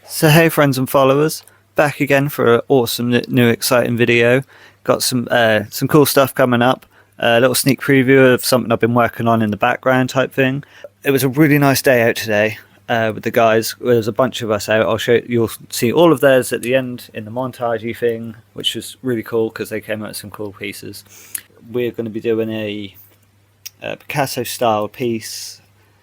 So hey friends and followers, back again for an awesome new exciting video. Got some cool stuff coming up, a little sneak preview of something I've been working on in the background type thing. It was a really nice day out today with the guys. There's a bunch of us out. I'll show you'll see all of theirs at the end in the montagey thing, which was really cool because they came out with some cool pieces. We're going to be doing a Picasso style piece.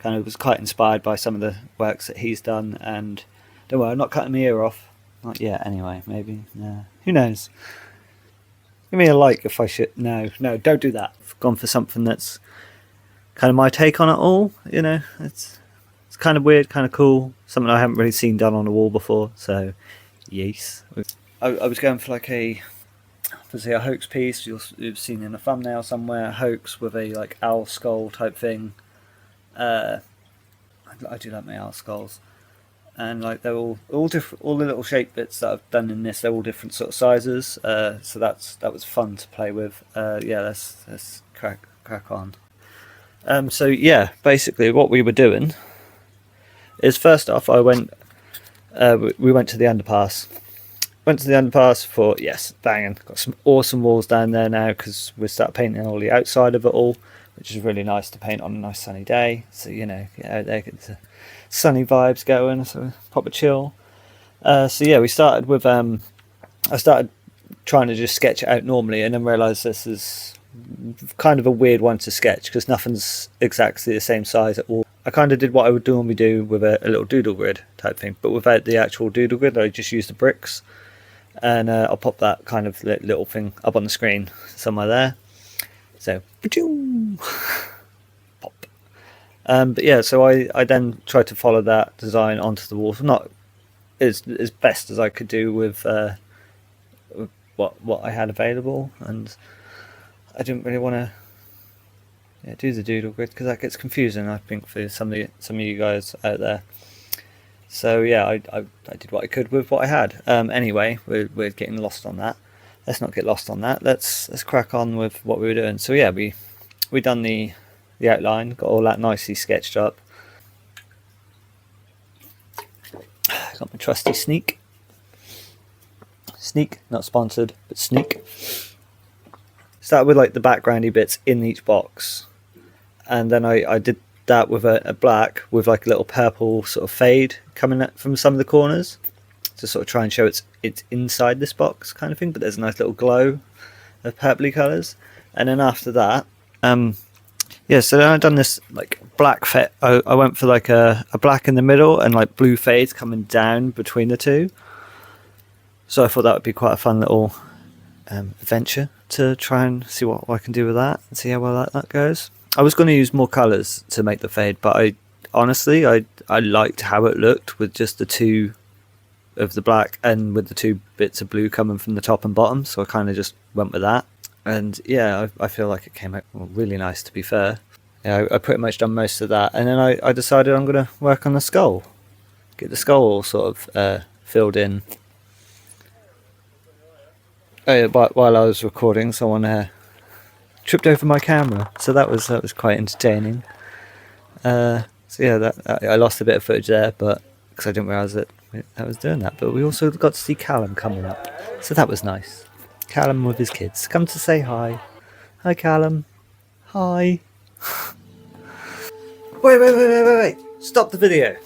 Kind of was quite inspired by some of the works that he's done, and don't worry, I'm not cutting my ear off. Not yet, anyway. Maybe. No. Who knows? Give me a like if I should. No, don't do that. I've gone for something that's kind of my take on it all. You know, it's kind of weird, kind of cool. Something I haven't really seen done on a wall before. So, yes. I was going for like a hoax piece. You've seen in a thumbnail somewhere, a hoax with a like owl skull type thing. I do like my owl skulls. And like they're all different. All the little shape bits that I've done in this, they're all different sort of sizes. So that was fun to play with. Yeah, let's crack on. So yeah, basically what we were doing is first off, we went to the underpass. Went to the underpass for yes, banging. Got some awesome walls down there now because we start painting all the outside of it all, which is really nice to paint on a nice sunny day. So you know, get out there, get the sunny vibes going, so proper chill. So yeah, we started with I started trying to just sketch it out normally, and then realised this is kind of a weird one to sketch because nothing's exactly the same size at all. I kind of did what I would normally do with a little doodle grid type thing, but without the actual doodle grid, I just used the bricks. And I'll pop that kind of little thing up on the screen somewhere there. So, pop. But yeah, so I then tried to follow that design onto the wall, not as best as I could do with what I had available, and I didn't really want to do the doodle grid because that gets confusing, I think, for some of you guys out there. So yeah, I did what I could with what I had. Anyway, we're getting lost on that. Let's not get lost on that. Let's crack on with what we were doing. So yeah, we done the outline, got all that nicely sketched up. Got my trusty sneak, not sponsored, but sneak. Started with like the backgroundy bits in each box, and then I did that with a black with like a little purple sort of fade coming up from some of the corners to sort of try and show it's inside this box kind of thing, but there's a nice little glow of purpley colours. And then after that, yeah, so then I've done this like black fade. I went for like a black in the middle and like blue fades coming down between the two. So I thought that would be quite a fun little adventure to try and see what I can do with that and see how well that goes. I was going to use more colours to make the fade, but I liked how it looked with just the two of the black and with the two bits of blue coming from the top and bottom, so I kind of just went with that. And yeah, I feel like it came out really nice, to be fair. Yeah, I pretty much done most of that, and then I decided I'm going to work on the skull. Get the skull all sort of filled in. Oh yeah, while I was recording, someone tripped over my camera, so that was quite entertaining. So yeah, I lost a bit of footage there, but because I didn't realise that I was doing that. But we also got to see Callum coming up, so that was nice. Callum with his kids come to say hi. Hi, Callum. Hi. Wait! Stop the video.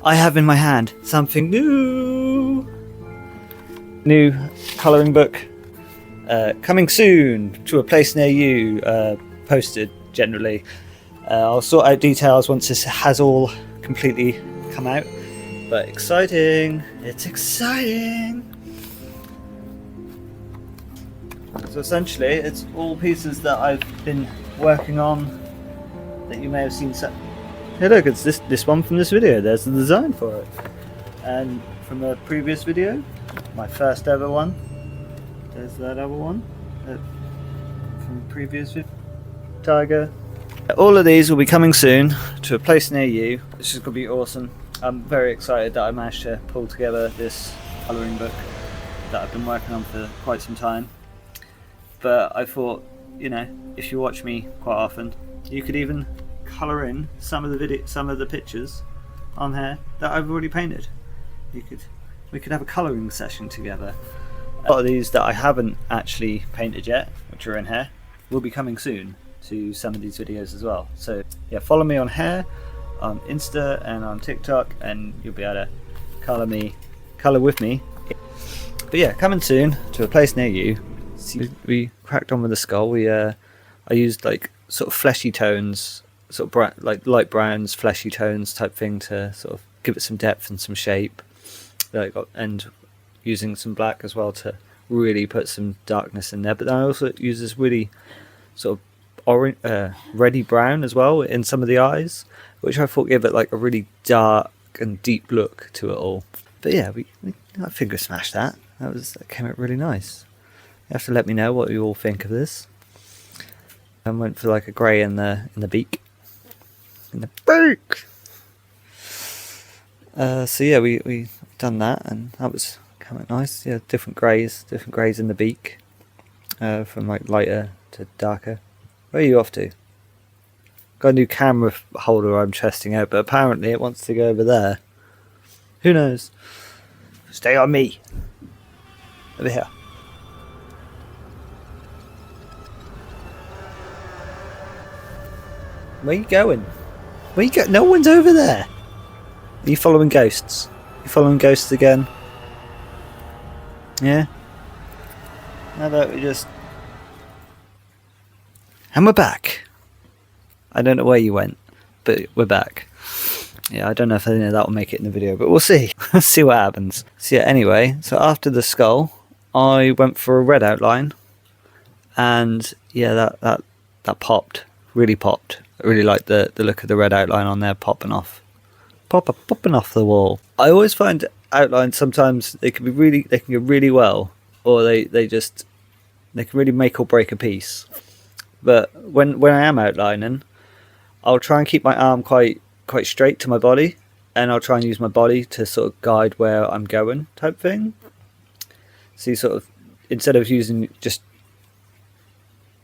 I have in my hand something new colouring book. Coming soon to a place near you, posted generally. I'll sort out details once this has all completely come out, but exciting, it's exciting. So essentially it's all pieces that I've been working on that you may have seen. Hey look, it's this one from this video. There's the design for it, and from the previous video, my first ever one. There's that other one from the previous video. Tiger. All of these will be coming soon to a place near you, which is going to be awesome. I'm very excited that I managed to pull together this colouring book that I've been working on for quite some time. But I thought, you know, if you watch me quite often, you could even colour in some of the pictures on here that I've already painted. we could have a colouring session together. A lot of these that I haven't actually painted yet, which are in here, will be coming soon to some of these videos as well. So yeah, follow me on here, on Insta and on TikTok, and you'll be able to colour with me. But yeah, coming soon to a place near you. We cracked on with the skull. I used like sort of fleshy tones, sort of like light browns, fleshy tones type thing to sort of give it some depth and some shape. And using some black as well to really put some darkness in there. But then I also use this really sort of orange, reddy brown as well in some of the eyes, which I thought gave it like a really dark and deep look to it all. But yeah, I finger smashed that. That came out really nice. You have to let me know what you all think of this. I went for like a grey in the beak. In the beak. So yeah, we done that, and that was kind of nice. Yeah, different greys in the beak, from like lighter to darker. Where are you off to? Got a new camera holder I'm testing out, but apparently it wants to go over there. Who knows? Stay on me. Over here. Where you going? Where you go? No one's over there. Are you following ghosts? You following ghosts again? Yeah? How about we just... And we're back. I don't know where you went, but we're back. Yeah, I don't know if any of that will make it in the video, but we'll see. Let's see what happens. So yeah, anyway, so after the skull, I went for a red outline. And yeah, that popped. Really popped. I really like the look of the red outline on there popping off. Popping off the wall. I always find outlines sometimes they can go really well, or they can really make or break a piece. But when I am outlining, I'll try and keep my arm quite straight to my body, and I'll try and use my body to sort of guide where I'm going type thing. So you sort of, instead of using just,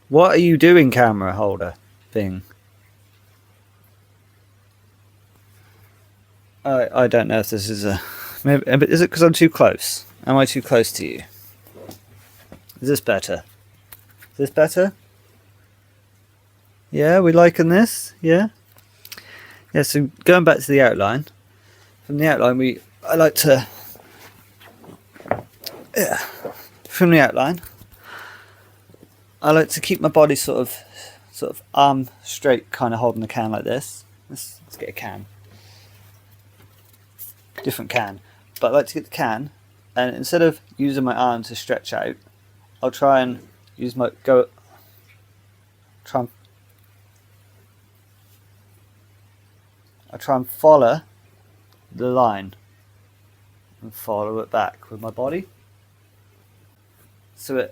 what are you doing, camera holder thing? I don't know if this is maybe, is it because I'm too close? Am I too close to you? Is this better? Is this better? Yeah, we liking this? Yeah? Yeah, so going back to the outline. From the outline, from the outline, I like to keep my body sort of arm straight, kind of holding the can like this. Let's get a can. Different can. But I like to get the can, and instead of using my arm to stretch out, I'll try and use my I try and follow the line and follow it back with my body, so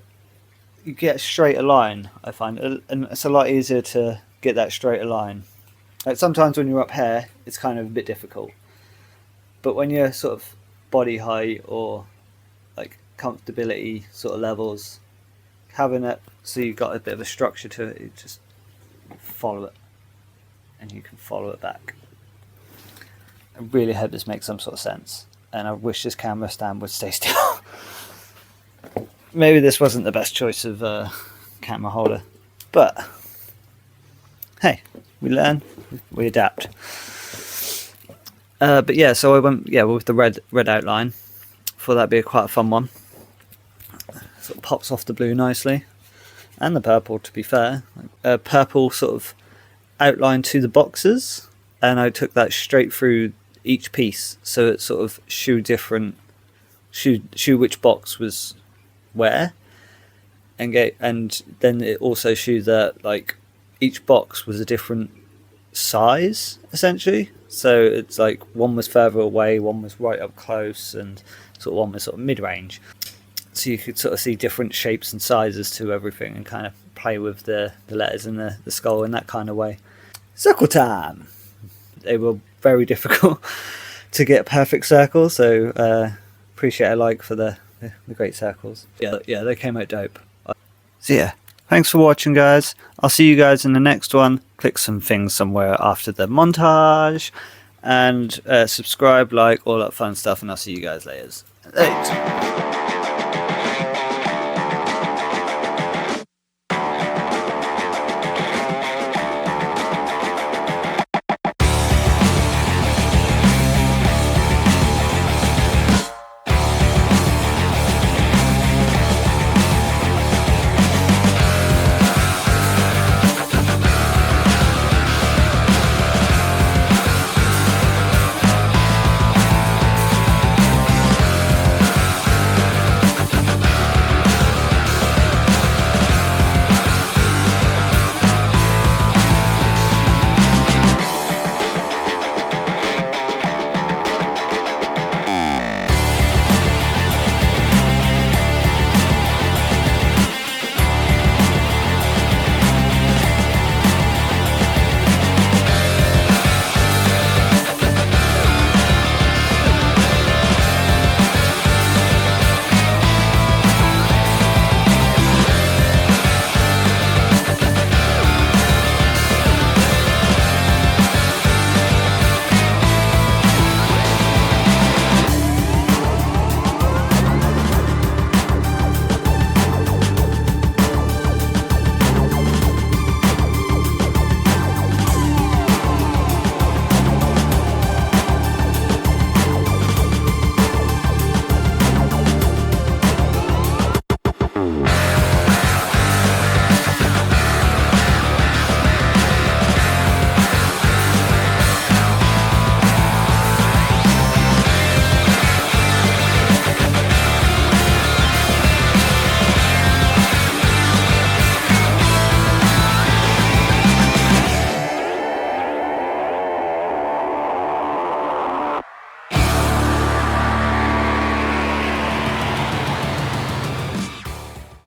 you get a straighter line. I find, and it's a lot easier to get that straighter line. Like sometimes when you're up here, it's kind of a bit difficult, but when you're sort of body height or like comfortability sort of levels, having it so you've got a bit of a structure to it, you just follow it, and you can follow it back. I really hope this makes some sort of sense, and I wish this camera stand would stay still. Maybe this wasn't the best choice of camera holder, but hey, we learn, we adapt. But yeah, so I went with the red outline. Thought that'd be quite a fun one. Sort of pops off the blue nicely, and the purple. To be fair, purple sort of outline to the boxes, and I took that straight through each piece, so it sort of show which box was where, and then it also showed that like each box was a different size essentially. So it's like one was further away, one was right up close, and sort of one was sort of mid-range. So you could sort of see different shapes and sizes to everything, and kind of play with the letters and the skull in that kind of way. Circle time. They were very difficult to get perfect circles, so appreciate a like for the great circles. Yeah, they came out dope. So yeah, thanks for watching, guys. I'll see you guys in the next one. Click some things somewhere after the montage, and subscribe, like, all that fun stuff, and I'll see you guys later. Thanks.